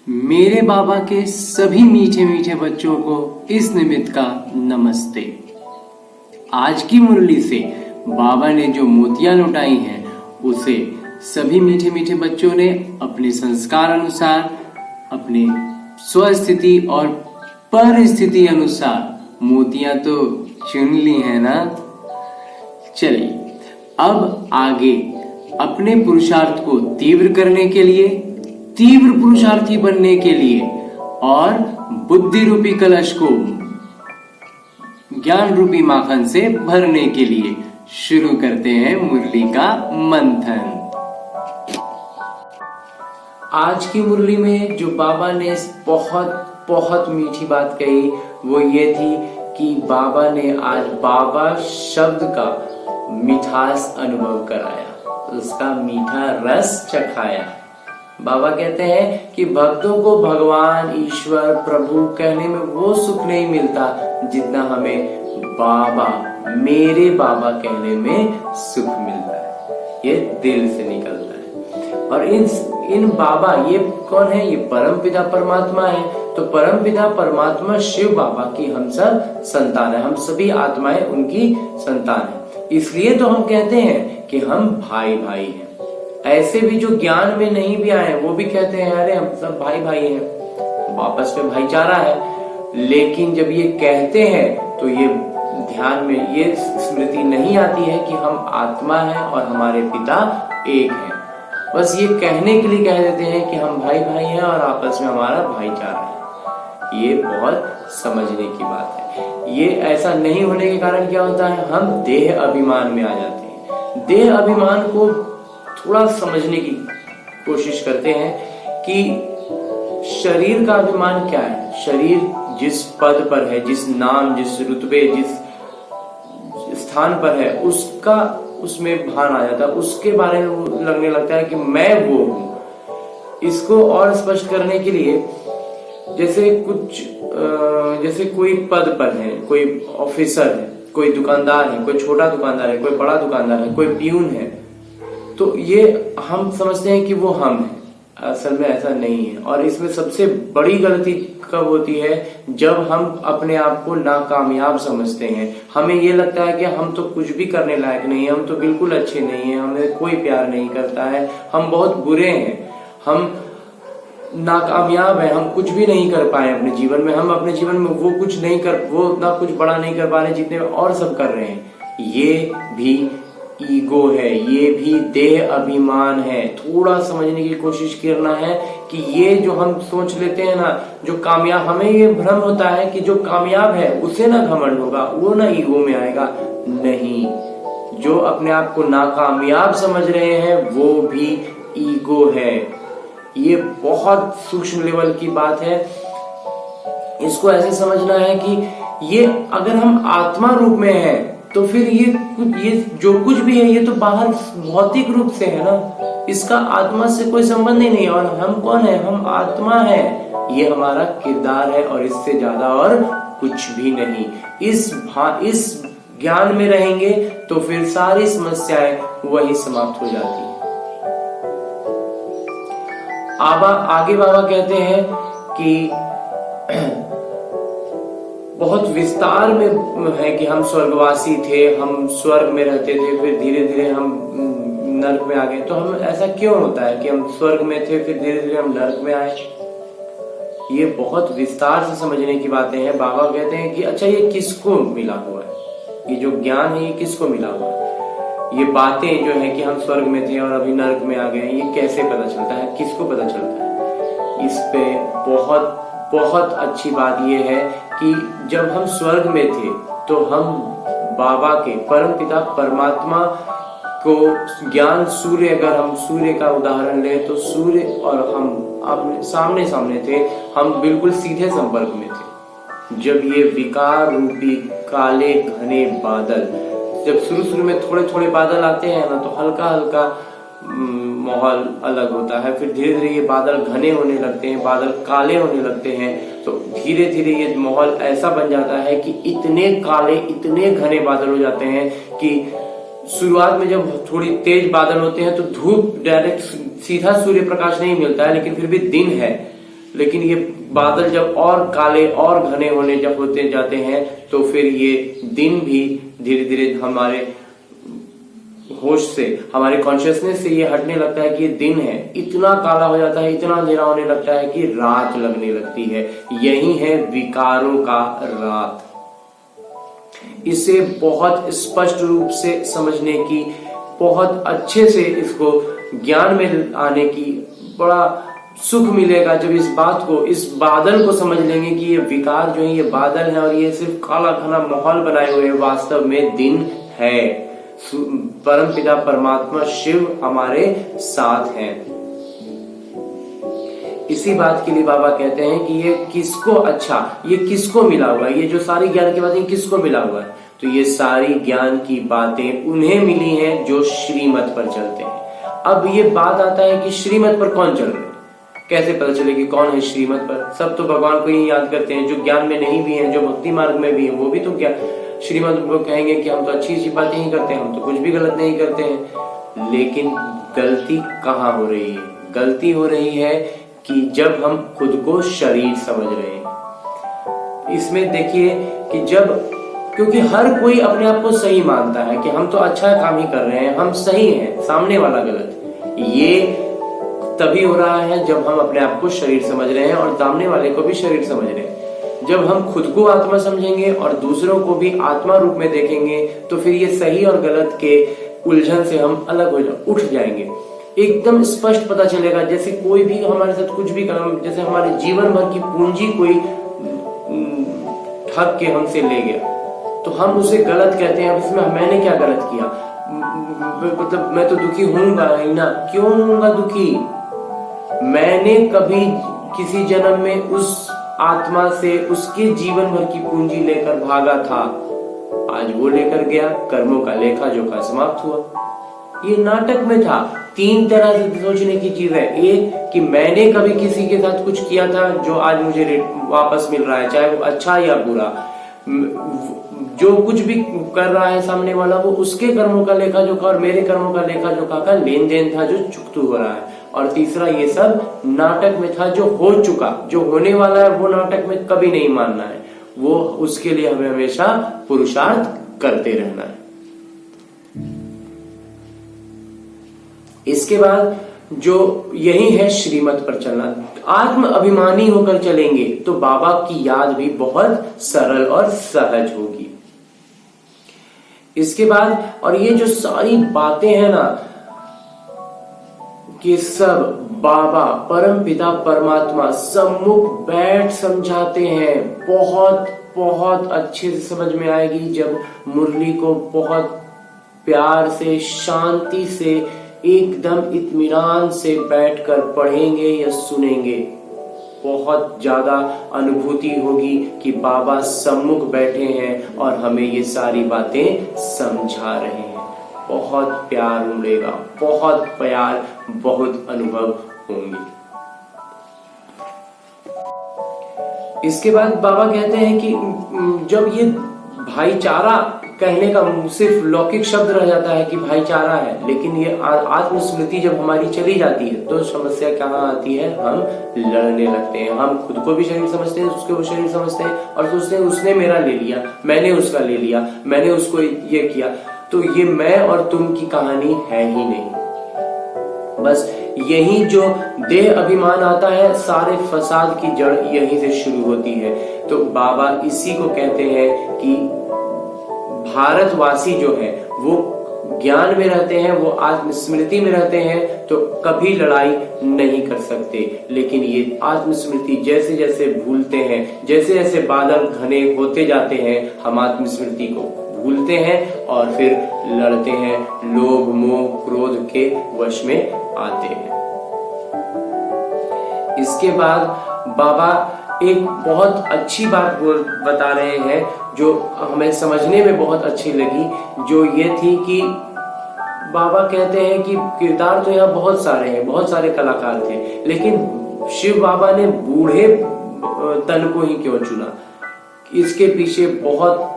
मेरे बाबा के सभी मीठे मीठे बच्चों को इस निमित्त का नमस्ते। आज की मुरली से बाबा ने जो मोतियां लुटाई हैं उसे सभी मीठे मीठे बच्चों ने अपने संस्कार अनुसार, अपने स्वस्थिति और परिस्थिति अनुसार मोतियां तो चुन ली है ना। चलिए अब आगे अपने पुरुषार्थ को तीव्र करने के लिए, तीव्र पुरुषार्थी बनने के लिए और बुद्धि रूपी कलश को ज्ञान रूपी माखन से भरने के लिए शुरू करते हैं मुरली का मंथन। आज की मुरली में जो बाबा ने बहुत बहुत मीठी बात कही वो ये थी कि बाबा ने आज बाबा शब्द का मिठास अनुभव कराया, उसका मीठा रस चखाया। बाबा कहते हैं कि भक्तों को भगवान, ईश्वर, प्रभु कहने में वो सुख नहीं मिलता जितना हमें बाबा, मेरे बाबा कहने में सुख मिलता है। ये दिल से निकलता है। और इन बाबा, ये कौन है? ये परम पिता परमात्मा है। तो परम पिता परमात्मा शिव बाबा की हम सब संतान है, हम सभी आत्माएं उनकी संतान है। इसलिए तो हम कहते हैं कि हम भाई भाई हैं। ऐसे भी जो ज्ञान में नहीं भी आए वो भी कहते हैं अरे हम सब भाई भाई हैं, आपस में भाईचारा है। लेकिन जब ये कहते हैं तो ये ध्यान में ये स्मृति नहीं आती है कि हम आत्मा हैं और हमारे पिता एक हैं। बस ये कहने के लिए कह देते हैं कि हम भाई भाई हैं और आपस में हमारा भाईचारा है। ये बहुत समझने की बात है। ये ऐसा नहीं होने के कारण क्या होता है, हम देह अभिमान में आ जाते हैं। देह अभिमान को थोड़ा समझने की कोशिश करते हैं कि शरीर का अभिमान क्या है। शरीर जिस पद पर है, जिस नाम, जिस रुतबे, जिस स्थान पर है, उसका उसमें भान आ जाता है, उसके बारे में लगने लगता है कि मैं वो हूं। इसको और स्पष्ट करने के लिए जैसे कोई पद पर है, कोई ऑफिसर है, कोई दुकानदार है, कोई छोटा दुकानदार है, कोई बड़ा दुकानदार है, कोई पियून है, तो ये हम समझते हैं कि वो हम हैं। असल में ऐसा नहीं है। और इसमें सबसे बड़ी गलती कब होती है, जब हम अपने आप को नाकामयाब समझते हैं। हमें ये लगता है कि हम तो कुछ भी करने लायक नहीं है, हम तो बिल्कुल अच्छे नहीं है, हमें कोई प्यार नहीं करता है, हम बहुत बुरे हैं, हम नाकामयाब है, हम कुछ भी नहीं कर पाए अपने जीवन में, हम अपने जीवन में वो उतना कुछ बड़ा नहीं कर पा रहे जितने और सब कर रहे हैं। ये भी ईगो है, ये भी देह अभिमान है। थोड़ा समझने की कोशिश करना है कि ये जो हम सोच लेते हैं ना, जो कामयाब, हमें ये भ्रम होता है कि जो कामयाब है उसे ना घमंड होगा, वो ना ईगो में आएगा। नहीं, जो अपने आप को नाकामयाब समझ रहे हैं वो भी ईगो है। ये बहुत सूक्ष्म लेवल की बात है। इसको ऐसे समझना है कि ये अगर हम आत्मा रूप में है तो फिर ये जो कुछ भी है ये तो बाहर भौतिक रूप से है ना, इसका आत्मा से कोई संबंध ही नहीं। और हम कौन है? हम आत्मा है। ये हमारा किरदार है और इससे ज्यादा और कुछ भी नहीं। इस ज्ञान में रहेंगे तो फिर सारी समस्याएं वही समाप्त हो जाती है। आगे बाबा कहते हैं कि बहुत विस्तार में है कि हम स्वर्गवासी थे, हम स्वर्ग में रहते थे, फिर धीरे धीरे हम नरक में आ गए। तो हम ऐसा क्यों होता है कि हम स्वर्ग में थे, फिर धीरे धीरे हम नरक में आए? ये बहुत विस्तार से समझने की बातें हैं। बाबा कहते हैं कि अच्छा ये किसको मिला हुआ है, ये जो ज्ञान है ये किसको मिला हुआ है? ये बातें जो है कि हम स्वर्ग में थे और अभी नरक में आ गए, ये कैसे पता चलता है, किसको पता चलता है? इस पे बहुत बहुत अच्छी बात यह है कि जब हम स्वर्ग में थे तो हम बाबा के, परम पिता परमात्मा को ज्ञान, सूर्य, अगर हम सूर्य का उदाहरण लें तो सूर्य और हम सामने सामने थे, हम बिल्कुल सीधे संपर्क में थे। जब ये विकार रूपी काले घने बादल, जब शुरू में थोड़े थोड़े बादल आते हैं ना तो हल्का हल्का माहौल अलग होता है, फिर धीरे धीरे ये बादल घने होने लगते हैं, बादल काले होने लगते हैं, तो धीरे धीरे ये माहौल ऐसा बन जाता है कि इतने काले, इतने घने बादल हो जाते हैं कि शुरुआत में जब थोड़ी तेज बादल होते हैं तो धूप डायरेक्ट सीधा सूर्य प्रकाश नहीं मिलता है, लेकिन फिर भी दिन है, लेकिन ये बादल जब और काले और घने होने जब होते जाते हैं तो फिर ये दिन भी धीरे धीरे हमारे होश से, हमारे कॉन्शियसनेस से ये हटने लगता है कि ये दिन है, इतना काला हो जाता है, इतना अंधेरा होने लगता है कि रात लगने लगती है। यही है विकारों का रात। इसे बहुत स्पष्ट रूप से समझने की, बहुत अच्छे से इसको ज्ञान में आने की बड़ा सुख मिलेगा जब इस बात को, इस बादल को समझ लेंगे कि ये विकार जो है ये बादल है और ये सिर्फ काला घना माहौल बनाए हुए वास्तव में दिन है। परमपिता परमात्मा शिव हमारे साथ हैं। इसी बात के लिए बाबा कहते हैं कि ये किसको अच्छा, ये किसको मिला हुआ है, ये जो सारी ज्ञान की बातें किसको मिला हुआ है, तो ये सारी ज्ञान की बातें उन्हें मिली हैं जो श्रीमत पर चलते हैं। अब ये बात आता है कि श्रीमत पर कौन चल रहे हैं, कैसे पता चले कि कौन है श्रीमत पर। सब तो भगवान को ही याद करते हैं, जो ज्ञान में नहीं भी हैं, जो भक्ति मार्ग में भी हैं, वो भी तो क्या श्रीमत को कहेंगे कि हम तो अच्छी अच्छी बातें ही करते हैं, हम तो कुछ भी गलत नहीं करते हैं। लेकिन गलती कहाँ हो रही है? गलती हो रही है कि जब हम खुद को शरीर समझ रहे हैं। इसमें देखिए कि जब, क्योंकि हर कोई अपने आप को सही मानता है कि हम तो अच्छा काम ही कर रहे हैं, हम सही हैं, सामने वाला गलत। ये तभी हो रहा है जब हम अपने आप को शरीर समझ रहे हैं और सामने वाले को भी शरीर समझ रहे हैं। जब हम खुद को आत्मा समझेंगे और दूसरों को भी आत्मा रूप में देखेंगे तो फिर ये सही और गलत के उलझन से हम अलग उठ जाएंगे। एकदम स्पष्ट पता चलेगा, जैसे कोई भी हमारे साथ कुछ भी काम, जैसे हमारे जीवन भर की पूंजी कोई ठग के हमसे ले गया तो हम उसे गलत कहते हैं। अब इसमें मैंने क्या गलत किया, मतलब मैं तो दुखी होऊंगा ही ना। क्यों होऊंगा दुखी? मैंने कभी किसी जन्म में उस आत्मा से उसके जीवन भर की पूंजी लेकर भागा था, आज वो लेकर गया, कर्मों का लेखा जोखा समाप्त हुआ। ये नाटक में था। तीन तरह से सोचने की चीज है। एक कि मैंने कभी किसी के साथ कुछ किया था जो आज मुझे वापस मिल रहा है, चाहे वो अच्छा या बुरा। जो कुछ भी कर रहा है सामने वाला, वो उसके कर्मों का लेखा जोखा और मेरे कर्मों का लेखा जोखा का लेन देन था जो चुकतू हो रहा है। और तीसरा, ये सब नाटक में था। जो हो चुका, जो होने वाला है, वो नाटक में कभी नहीं मानना है। वो उसके लिए हमें हमेशा पुरुषार्थ करते रहना है। इसके बाद जो यही है श्रीमत पर चलना। आत्म अभिमानी होकर चलेंगे तो बाबा की याद भी बहुत सरल और सहज होगी। इसके बाद, और ये जो सारी बातें हैं ना, कि सब बाबा परमपिता परमात्मा सम्मुख बैठ समझाते हैं। बहुत बहुत अच्छे से समझ में आएगी जब मुरली को बहुत प्यार से, शांति से, एकदम इत्मीनान से बैठकर पढ़ेंगे या सुनेंगे। बहुत ज्यादा अनुभूति होगी कि बाबा सम्मुख बैठे हैं और हमें ये सारी बातें समझा रहे हैं। बहुत प्यार उमड़ेगा, बहुत प्यार, बहुत अनुभव होंगे। इसके बाद बाबा कहते हैं कि जब ये भाईचारा कहने का सिर्फ लौकिक शब्द रह जाता है कि भाईचारा है, लेकिन ये आत्मस्मृति जब हमारी चली जाती है तो समस्या कहाँ आती है? हम लड़ने लगते हैं। हम खुद को भी शरीर समझते हैं, उसको भी शरीर समझते हैं और सोचते हैं उसने मेरा ले लिया, मैंने उसका ले लिया, मैंने उसको ये किया। तो ये मैं और तुम की कहानी है ही नहीं। बस यही जो देह अभिमान आता है, सारे फसाद की जड़ यहीं से शुरू होती है। तो बाबा इसी को कहते हैं कि भारतवासी जो है वो ज्ञान में रहते हैं, वो आत्मस्मृति में रहते हैं तो कभी लड़ाई नहीं कर सकते। लेकिन ये आत्मस्मृति जैसे जैसे भूलते हैं, जैसे जैसे बादल घने होते जाते हैं, हम आत्मस्मृति को भूलते हैं और फिर लड़ते हैं, लोभ मोह क्रोध के वश में आते हैं। इसके बाद बाबा एक बहुत अच्छी बात बता रहे हैं जो हमें समझने में बहुत अच्छी लगी, जो ये थी कि बाबा कहते हैं कि किरदार तो यहाँ बहुत सारे हैं, बहुत सारे कलाकार थे, लेकिन शिव बाबा ने बूढ़े तन को ही क्यों चुना? इसके पीछे बहुत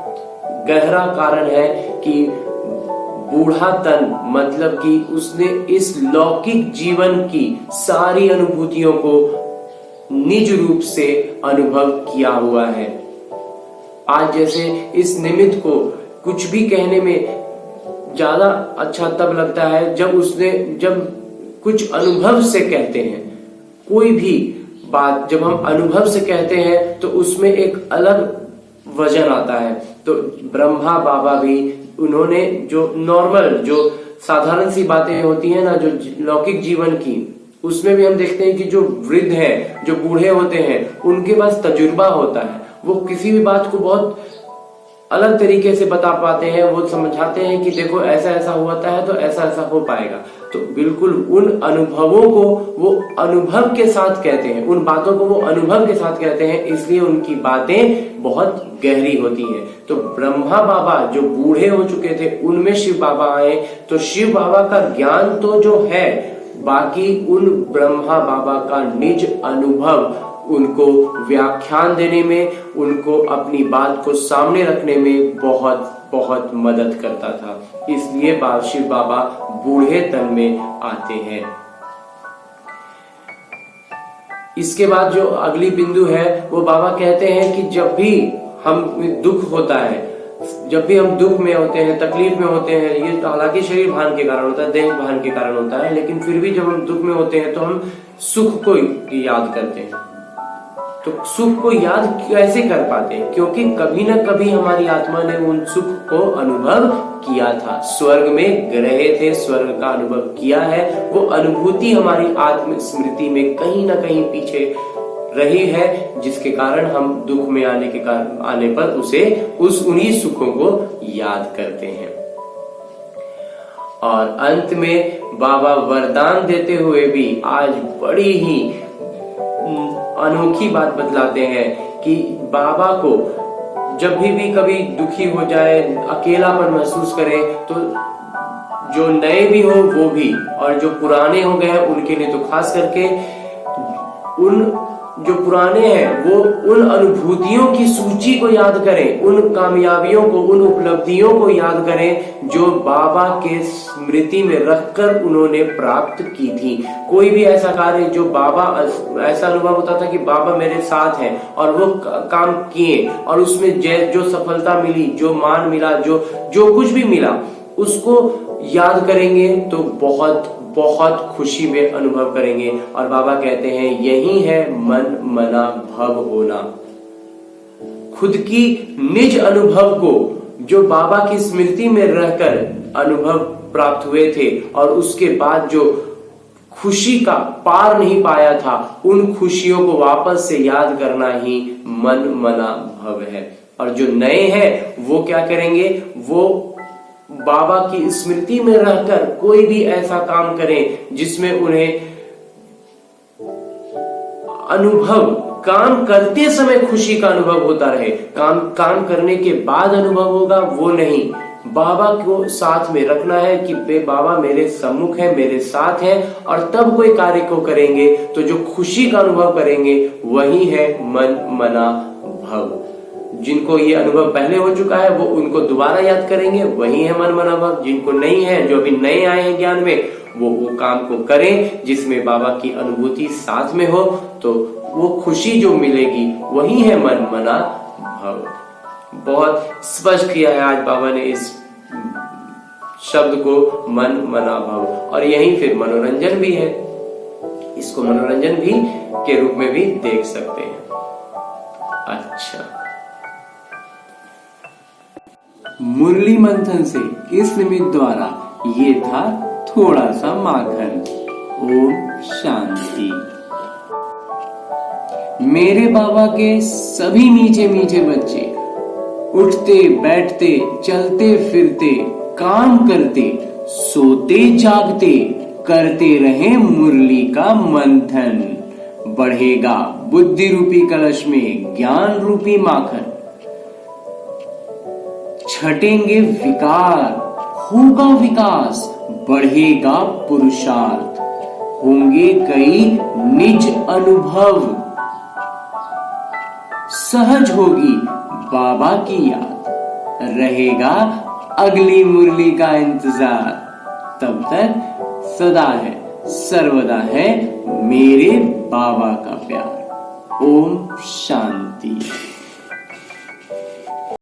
गहरा कारण है कि बूढ़ा तन मतलब कि उसने इस लौकिक जीवन की सारी अनुभूतियों को निज रूप से अनुभव किया हुआ है। आज जैसे इस निमित्त को कुछ भी कहने में ज्यादा अच्छा तब लगता है जब कुछ अनुभव से कहते हैं। कोई भी बात जब हम अनुभव से कहते हैं तो उसमें एक अलग वजन आता है। तो ब्रह्मा बाबा भी उन्होंने जो नॉर्मल जो साधारण सी बातें होती है ना, जो लौकिक जीवन की, उसमें भी हम देखते हैं कि जो वृद्ध हैं, जो बूढ़े होते हैं, उनके पास तजुर्बा होता है। वो किसी भी बात को बहुत अलग तरीके से बता पाते हैं। वो समझाते हैं कि देखो ऐसा ऐसा होता है तो ऐसा ऐसा हो पाएगा। तो बिल्कुल उन अनुभवों को वो अनुभव के साथ कहते हैं, उन बातों को वो अनुभव के साथ कहते हैं, इसलिए उनकी बातें बहुत गहरी होती हैं। तो ब्रह्मा बाबा जो बूढ़े हो चुके थे, उनमें शिव बाबा आए, तो शिव बाबा का ज्ञान तो जो है, बाकी उन ब्रह्मा बाबा का निज अनुभव उनको व्याख्यान देने में, उनको अपनी बात को सामने रखने में बहुत बहुत मदद करता था। इसलिए शिव बाबा बूढ़े तन में आते हैं। इसके बाद जो अगली बिंदु है, वो बाबा कहते हैं कि जब भी हम दुख होता है, जब भी हम दुख में होते हैं, तकलीफ में होते हैं, ये हालांकि शरीर भान के कारण होता है, देह भान के कारण होता है, लेकिन फिर भी जब हम दुख में होते हैं तो हम सुख को याद करते हैं। तो सुख को याद कैसे कर पाते हैं? क्योंकि कभी ना कभी हमारी आत्मा ने उन सुख को अनुभव किया था, स्वर्ग में रहे थे, स्वर्ग का अनुभव किया है। वो अनुभूति हमारी आत्म स्मृति में कहीं ना कहीं पीछे रही है, जिसके कारण हम दुख में आने पर उन्हीं सुखों को याद करते हैं। और अंत में बाबा वरदान देते हुए भी आज बड़ी ही अनोखी बात बतलाते हैं कि बाबा को जब भी कभी दुखी हो जाए, अकेलापन महसूस करे, तो जो नए भी हो वो भी, और जो पुराने हो गए हैं उनके लिए तो खास करके, उन जो पुराने हैं वो उन अनुभूतियों की सूची को याद करें, उन कामयाबियों को, उन उपलब्धियों को याद करें जो बाबा के स्मृति में रखकर उन्होंने प्राप्त की थी। कोई भी ऐसा कार्य जो बाबा, ऐसा अनुभव होता था कि बाबा मेरे साथ हैं और वो काम किए, और उसमें जो सफलता मिली, जो मान मिला, जो कुछ भी मिला, उसको याद करेंगे तो बहुत बहुत खुशी में अनुभव करेंगे। और बाबा कहते हैं यही है मन मना भव होना। खुद की निज अनुभव को जो बाबा की स्मृति में रहकर अनुभव प्राप्त हुए थे, और उसके बाद जो खुशी का पार नहीं पाया था, उन खुशियों को वापस से याद करना ही मन मना भव है। और जो नए हैं वो क्या करेंगे? वो बाबा की स्मृति में रहकर कोई भी ऐसा काम करें जिसमें उन्हें अनुभव, काम करते समय खुशी का अनुभव होता रहे। काम करने के बाद अनुभव होगा वो नहीं, बाबा को साथ में रखना है कि बाबा मेरे सम्मुख है, मेरे साथ है, और तब कोई कार्य को करेंगे तो जो खुशी का अनुभव करेंगे वही है मन मना भव। जिनको ये अनुभव पहले हो चुका है वो उनको दोबारा याद करेंगे, वही है मन मना भव। जिनको नहीं है, जो अभी नए आए हैं ज्ञान में, वो काम को करें जिसमें बाबा की अनुभूति साथ में हो, तो वो खुशी जो मिलेगी वही है मन मना भव। बहुत स्पष्ट किया है आज बाबा ने इस शब्द को, मन मना भव। और यही फिर मनोरंजन भी है, इसको मनोरंजन भी के रूप में भी देख सकते हैं। अच्छा, मुरली मंथन से इस निमित्त द्वारा ये था थोड़ा सा माखन। ओम शांति। मेरे बाबा के सभी मीठे मीठे बच्चे उठते बैठते चलते फिरते काम करते सोते जागते करते रहे मुरली का मंथन। बढ़ेगा बुद्धि रूपी कलश में ज्ञान रूपी माखन। छटेंगे विकार, होगा विकास, बढ़ेगा पुरुषार्थ, होंगे कई निज अनुभव, सहज होगी बाबा की याद, रहेगा अगली मुरली का इंतजार। तब तक सदा है सर्वदा है मेरे बाबा का प्यार। ओम शांति।